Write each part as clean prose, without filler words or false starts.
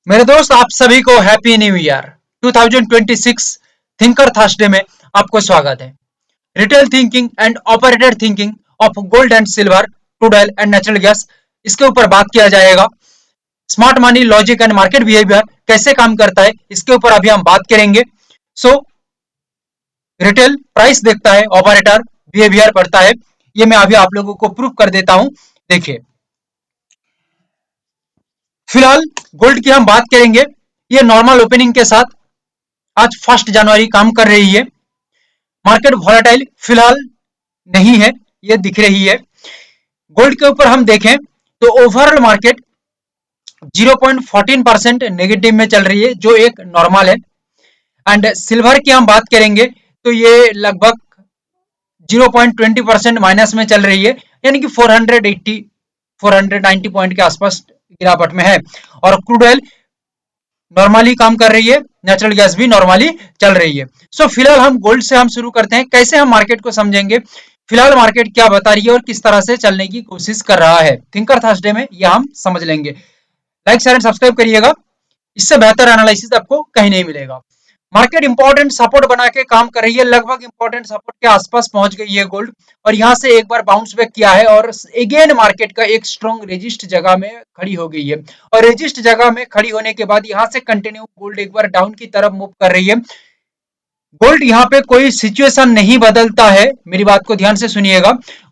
मेरे दोस्त, आप सभी को happy new year 2026 thinker Thursday में आपको स्वागत है। Retail thinking and operated thinking of gold and silver, crude oil and natural gas, इसके ऊपर बात किया जाएगा। Smart money, logic and market behaviour कैसे काम करता है, इसके ऊपर अभी हम बात करेंगे। सो रिटेल प्राइस देखता है, ऑपरेटर बिहेवियर पढ़ता है। ये मैं अभी आप लोगों को प्रूफ कर देता हूं। देखिए, फिलहाल गोल्ड की हम बात करेंगे। ये नॉर्मल ओपनिंग के साथ आज 1 जनवरी काम कर रही है। मार्केट वॉलेटाइल फिलहाल नहीं है, ये दिख रही है। गोल्ड के ऊपर हम देखें तो ओवरऑल मार्केट 0.14% नेगेटिव में चल रही है, जो एक नॉर्मल है। एंड सिल्वर की हम बात करेंगे तो ये लगभग 0.20% माइनस में चल रही है, यानी कि 480 490 पॉइंट के आसपास गिरावट में है। और क्रूड ऑयल नॉर्मली काम कर रही है, नेचुरल गैस भी नॉर्मली चल रही है। सो फिलहाल हम गोल्ड से हम शुरू करते हैं। कैसे हम मार्केट को समझेंगे, फिलहाल मार्केट क्या बता रही है और किस तरह से चलने की कोशिश कर रहा है, थिंकर थर्सडे में यह हम समझ लेंगे। लाइक शेयर एंड सब्सक्राइब करिएगा, इससे बेहतर एनालिसिस आपको कहीं नहीं मिलेगा। मार्केट इंपॉर्टेंट सपोर्ट बना के काम कर रही है, लगभग इंपॉर्टेंट सपोर्ट के आसपास पहुंच गई है गोल्ड, और यहां से एक बार बाउंस बैक किया है और अगेन मार्केट का एक स्ट्रॉन्ग रेजिस्ट जगह में खड़ी हो गई है। और रेजिस्ट जगह में खड़ी होने के बाद यहां से कंटिन्यू गोल्ड एक बार डाउन की तरफ मूव कर रही है। गोल्ड यहाँ पे कोई सिचुएशन नहीं बदलता है, मेरी बात को ध्यान से सुनिएगा।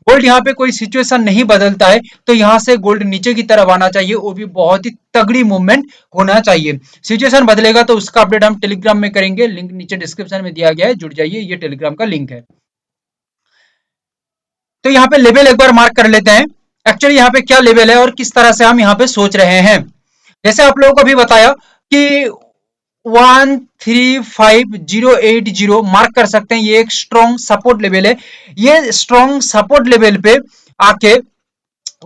गोल्ड यहाँ पे कोई सिचुएशन नहीं बदलता है तो यहाँ से गोल्ड नीचे की तरफ आना चाहिए, वो भी बहुत ही तगड़ी मूवमेंट होना चाहिए। सिचुएशन बदलेगा तो उसका अपडेट हम टेलीग्राम में करेंगे, लिंक नीचे डिस्क्रिप्शन में दिया गया है, जुड़ जाइए, ये टेलीग्राम का लिंक है। तो यहाँ पे लेवल एक बार मार्क कर लेते हैं। एक्चुअली यहाँ पे क्या लेवल है और किस तरह से हम यहाँ पे सोच रहे हैं। जैसे आप लोगों को अभी बताया कि 135,080 मार्क कर सकते हैं, ये एक स्ट्रॉन्ग सपोर्ट लेवल है। ये स्ट्रॉन्ग सपोर्ट लेवल पे आके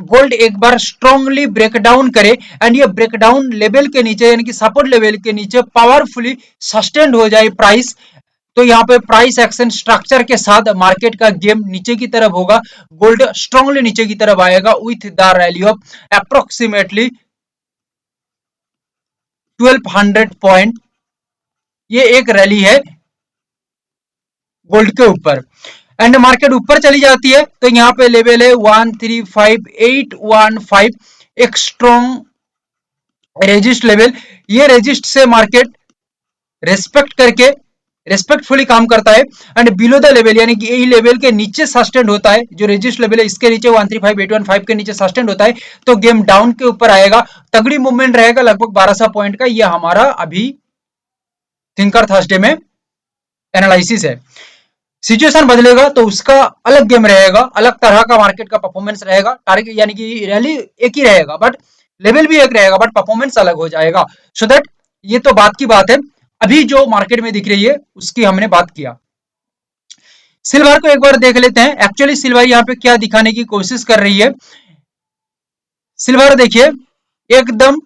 गोल्ड एक बार स्ट्रॉन्गली ब्रेकडाउन करे एंड ये ब्रेकडाउन लेवल के नीचे, यानी कि सपोर्ट लेवल के नीचे पावरफुली सस्टेन्ड हो जाए प्राइस, तो यहाँ पे प्राइस एक्शन स्ट्रक्चर के साथ मार्केट का गेम नीचे की तरफ होगा। गोल्ड स्ट्रॉन्गली नीचे की तरफ आएगा with the rally of approximately 1200 point. ये एक रैली है गोल्ड के ऊपर। एंड मार्केट ऊपर चली जाती है तो यहाँ पे लेवल है 135,815, एक स्ट्रॉन्ग रेजिस्ट लेवल। ये रेजिस्ट से मार्केट रेस्पेक्ट करके रेस्पेक्टफुली काम करता है। एंड बिलो द लेवल, यानी कि यही लेवल के नीचे सस्टेंड होता है, जो रेजिस्ट लेवल है इसके नीचे 135,815 के नीचे सस्टेंड होता है तो गेम डाउन के ऊपर आएगा। तगड़ी मूवमेंट रहेगा, लगभग 1200 पॉइंट का। ये हमारा अभी थिंकर थर्सडे में एनालिसिस है। सिचुएशन बदलेगा तो उसका अलग गेम रहेगा, अलग तरह का मार्केट का परफॉर्मेंस रहेगा। टारगेट यानी कि रैली एक ही रहेगा बट लेवल भी एक रहेगा, बट परफॉर्मेंस अलग हो जाएगा। सो दैट ये तो बात की बात है। अभी जो मार्केट में दिख रही है उसकी हमने बात किया। सिल्वर को एक बार देख लेते हैं। एक्चुअली सिल्वर यहाँ पे क्या दिखाने की कोशिश कर रही है। सिल्वर देखिए एकदम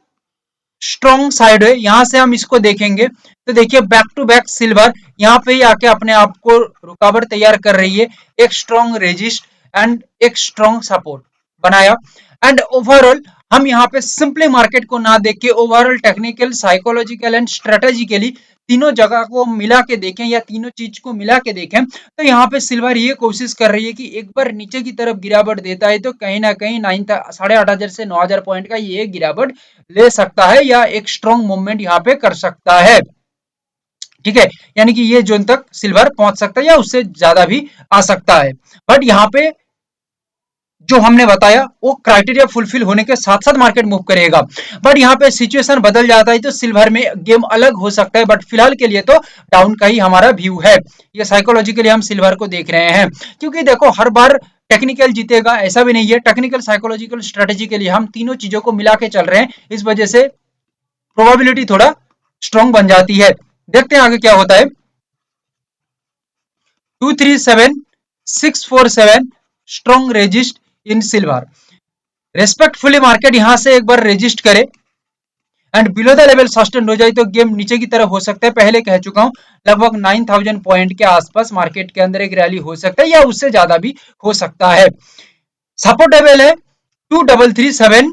स्ट्रॉन्ग साइड है, यहां से हम इसको देखेंगे तो देखिए बैक टू बैक सिल्वर यहाँ पे ही आके अपने आप को रुकावट तैयार कर रही है। एक स्ट्रॉन्ग रेजिस्ट एंड एक स्ट्रॉन्ग सपोर्ट बनाया। एंड ओवरऑल हम यहाँ पे सिंपली मार्केट को ना देख के overall technical, psychological and strategically तीनों जगह को मिला के देखें या तीनों चीज को मिला के देखें तो यहाँ पे सिल्वर ये कोशिश कर रही है कि एक बार नीचे की तरफ गिरावट देता है तो कहीं ना कहीं 8,500 से 9,000 पॉइंट का ये गिरावट ले सकता है या एक स्ट्रॉन्ग मूवमेंट यहाँ पे कर सकता है। ठीक है, यानी कि ये जोन तक सिल्वर पहुंच सकता है या उससे ज्यादा भी आ सकता है। बट यहाँ पे जो हमने बताया वो क्राइटेरिया फुलफिल होने के साथ साथ मार्केट मूव करेगा। बट यहाँ पे सिचुएशन बदल जाता है तो सिल्वर में गेम अलग हो सकता है। बट फिलहाल के लिए तो डाउन का ही हमारा व्यू है। ये साइकोलॉजिकली हम सिल्वर को देख रहे हैं, क्योंकि देखो हर बार टेक्निकल जीतेगा ऐसा भी नहीं है। टेक्निकल, साइकोलॉजिकल, स्ट्रेटेजी के लिए हम तीनों चीजों को मिला के चल रहे हैं, इस वजह से प्रोबेबिलिटी थोड़ा स्ट्रॉन्ग बन जाती है। देखते हैं आगे क्या होता है। 237,647 स्ट्रॉन्ग रेजिस्ट इन सिल्वर। रेस्पेक्टफुली मार्केट यहां से एक बार रेजिस्ट करे and below the level sustain हो जाए तो गेम नीचे की तरफ हो सकता है। पहले कह चुका हूं लगभग 9,000 पॉइंट के आसपास मार्केट के अंदर एक रैली हो सकता है या उससे ज्यादा भी हो सकता है। सपोर्ट लेवल है 2,337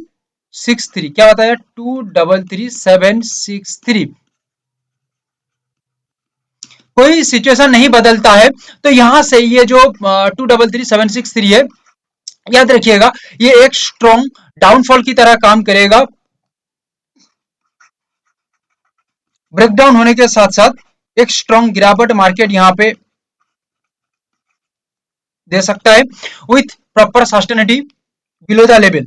63 क्या बताया, 233763। कोई सिचुएशन नहीं बदलता है तो यहां से ये जो 233763 है, याद रखिएगा ये एक स्ट्रॉन्ग डाउनफॉल की तरह काम करेगा। ब्रेकडाउन होने के साथ साथ एक स्ट्रॉन्ग गिरावट मार्केट यहां पे दे सकता है विथ प्रॉपर सस्टेनिटी बिलो द लेवल।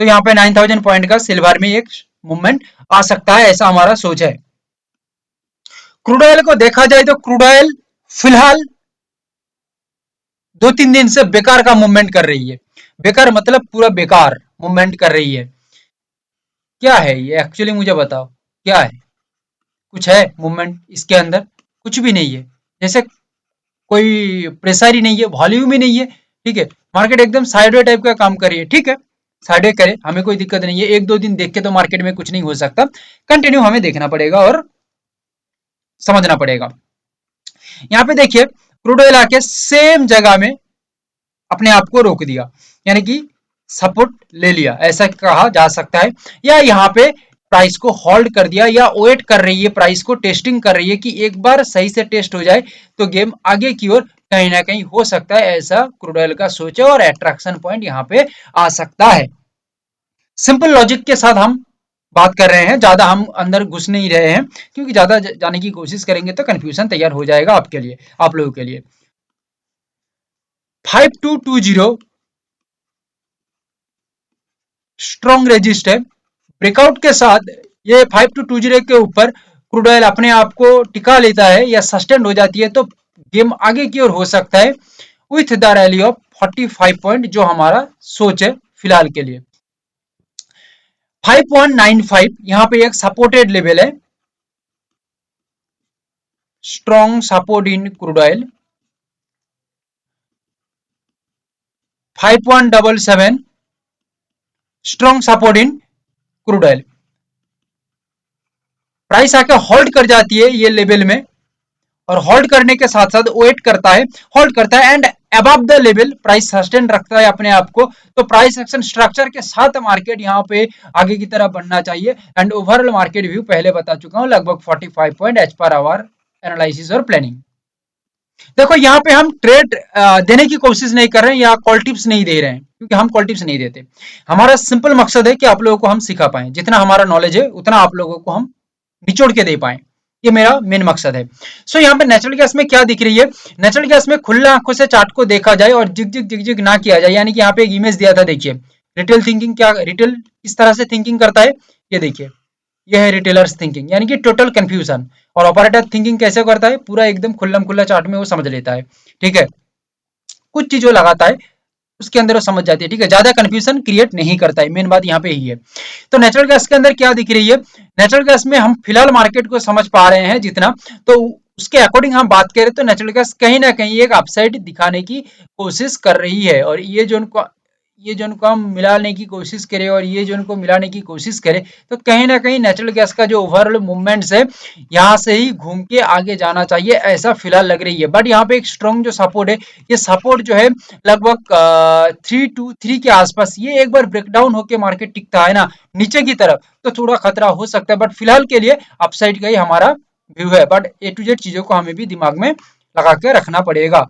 तो यहाँ पे 9000 पॉइंट का सिल्वर में एक मूवमेंट आ सकता है, ऐसा हमारा सोच है। क्रूड ऑयल को देखा जाए तो क्रूड ऑयल फिलहाल 2-3 दिन से बेकार का मूवमेंट कर रही है। बेकार मतलब पूरा बेकार मूवमेंट कर रही है। क्या है ये एक्चुअली, मुझे बताओ क्या है, कुछ है मूवमेंट इसके अंदर? कुछ भी नहीं है। जैसे कोई प्रेशर ही नहीं है, वॉल्यूम ही नहीं है। ठीक है, मार्केट एकदम साइडवे टाइप का काम कर रही है। ठीक है, साइडवे करे, हमें कोई दिक्कत नहीं है। 1-2 दिन देख के तो मार्केट में कुछ नहीं हो सकता, कंटिन्यू हमें देखना पड़ेगा और समझना पड़ेगा। यहाँ पे देखिए क्रूड ऑयल आके सेम जगह में अपने आप को रोक दिया, यानी कि सपोर्ट ले लिया ऐसा कहा जा सकता है, या यहाँ पे प्राइस को होल्ड कर दिया या वेट कर रही है, प्राइस को टेस्टिंग कर रही है कि एक बार सही से टेस्ट हो जाए तो गेम आगे की ओर कहीं ना कहीं हो सकता है, ऐसा क्रूड ऑयल का सोच है और अट्रैक्शन पॉइंट यहाँ पे आ सकता है। सिंपल लॉजिक के साथ हम बात कर रहे हैं, ज्यादा हम अंदर घुस नहीं रहे हैं, क्योंकि ज्यादा जाने की कोशिश करेंगे तो कंफ्यूजन तैयार हो जाएगा आपके लिए, आप लोगों के लिए। 5220 स्ट्रॉन्ग रेजिस्ट है। ब्रेकआउट के साथ ये 5220 के ऊपर क्रूड ऑयल अपने आप को टिका लेता है या सस्टेन हो जाती है तो गेम आगे की ओर हो सकता है with the rally of 45 point, जो हमारा सोच है फिलहाल के लिए। 5.95 यहाँ पे एक सपोर्टेड लेवल है, strong support in crude oil. 5.77 strong support in crude oil. Price आके होल्ड कर जाती है ये लेवल में, और होल्ड करने के साथ साथ वेट करता है, होल्ड करता है and above the level price sustain रखता है अपने आप को, तो प्राइस एक्शन स्ट्रक्चर के साथ मार्केट यहाँ पे आगे की तरफ बढ़ना चाहिए। एंड ओवरऑल मार्केट व्यू पहले बता चुका हूँ, लगभग 45 point as per our analysis और प्लानिंग। देखो यहाँ पे हम ट्रेड देने की कोशिश नहीं कर रहे हैं या कॉल टिप्स नहीं दे रहे हैं, क्योंकि हम कॉल टिप्स नहीं देते। हमारा सिंपल मकसद है कि आप लोगों को हम सिखा पाए, जितना हमारा नॉलेज है उतना आप लोगों को हम निचोड़ के दे पाए, ये मेरा मेन मकसद है। सो यहाँ पे नेचुरल गैस में क्या दिख रही है, नेचुरल गैस में खुले आंखों से चार्ट को देखा जाए और जिग जिग जिग जिग ना किया जाए, यानी कि यहाँ पे एक इमेज दिया था, देखिए रिटेल थिंकिंग, क्या रिटेल किस तरह से थिंकिंग करता है, ये देखिए, ये है रिटेलर्स थिंकिंग, यानी कि टोटल कंफ्यूजन। और ऑपरेटर थिंकिंग कैसे करता है, पूरा एकदम खुल्लम खुल्ला चार्ट में वो समझ लेता है। ठीक है, कुछ चीजों लगाता है उसके अंदर वो समझ जाती है। ठीक है, ज्यादा कंफ्यूजन क्रिएट नहीं करता है, मेन बात यहाँ पे ही है। तो नेचुरल गैस के अंदर क्या दिख रही है, नेचुरल गैस में हम फिलहाल मार्केट को समझ पा रहे हैं जितना, तो उसके अकॉर्डिंग हम बात करें तो नेचुरल गैस कहीं ना कहीं एक अपसाइड दिखाने की कोशिश कर रही है, और ये जो उनको हम मिलाने की कोशिश करें और ये जो उनको मिलाने की कोशिश करें, तो कहीं ना कहीं नेचुरल गैस का जो ओवरऑल मूवमेंट्स है यहाँ से ही घूम के आगे जाना चाहिए, ऐसा फिलहाल लग रही है। बट यहाँ पे एक स्ट्रॉन्ग जो सपोर्ट है, ये सपोर्ट जो है लगभग 323 के आसपास, ये एक बार ब्रेकडाउन होकर मार्केट टिकता है ना नीचे की तरफ, तो थोड़ा खतरा हो सकता है। बट फिलहाल के लिए अपसाइड का ही हमारा व्यू है, बट ए टू जेड चीजों को हमें भी दिमाग में लगा के रखना पड़ेगा।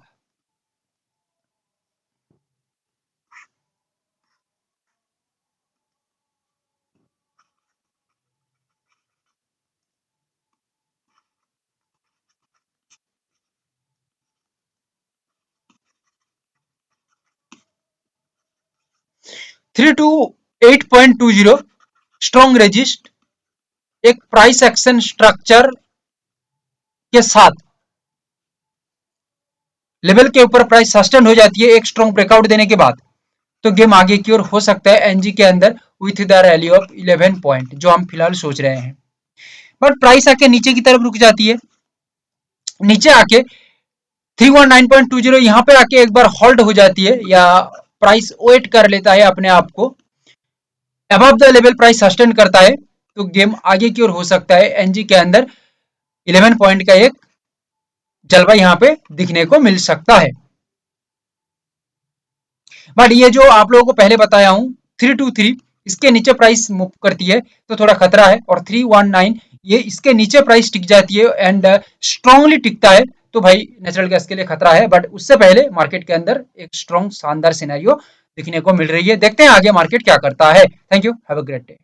328.20 स्ट्रॉन्ग रेजिस्ट, एक प्राइस एक्शन स्ट्रक्चर के साथ लेवल के ऊपर प्राइस सस्टेन हो जाती है एक स्ट्रॉन्ग ब्रेकआउट देने के बाद, तो गेम आगे की ओर हो सकता है एनजी के अंदर with the rally of 11 point, जो हम फिलहाल सोच रहे हैं। बट प्राइस आके नीचे की तरफ रुक जाती है, नीचे आके 319.20 यहाँ पे आके एक बार होल्ड हो जाती है या प्राइस वेट कर लेता है अपने आप को, above the level price sustain करता है, तो गेम आगे की ओर हो सकता है एनजी के अंदर 11 पॉइंट का एक जलवा यहाँ पे दिखने को मिल सकता है। बट ये जो आप लोगों को पहले बताया हूं 323, इसके नीचे प्राइस मूव करती है तो थोड़ा खतरा है, और 319 ये इसके नीचे प्राइस टिक जाती है एंड स्ट्रांगली टिकता है तो भाई नेचुरल गैस के लिए खतरा है। बट उससे पहले मार्केट के अंदर एक स्ट्रॉन्ग शानदार सिनेरियो दिखने को मिल रही है। देखते हैं आगे मार्केट क्या करता है। Thank you, have a great day.